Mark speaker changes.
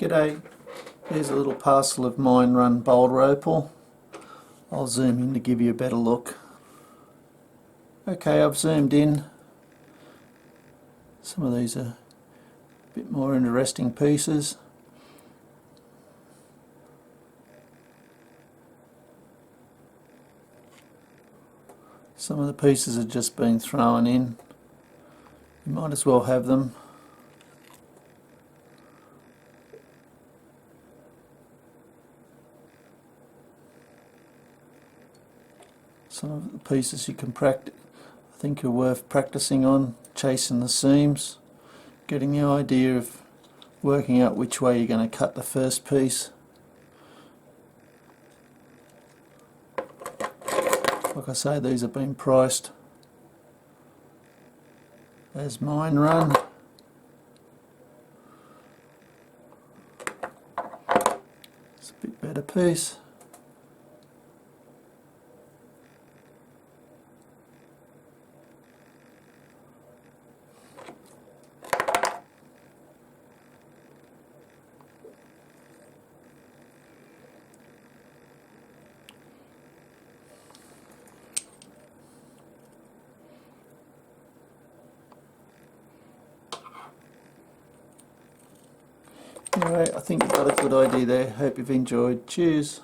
Speaker 1: G'day, here's a little parcel of mine run Boulder Opal. I'll zoom in to give you a better look. Okay, I've zoomed in. Some of these are a bit more interesting pieces. Some of the pieces have just been thrown in. You might as well have them. Some of the pieces you can I think are worth practicing on, chasing the seams, getting the idea of working out which way you're going to cut the first piece. Like I say, these have been priced as mine run. It's a bit better piece. Anyway, I think you've got a good idea there. Hope you've enjoyed. Cheers.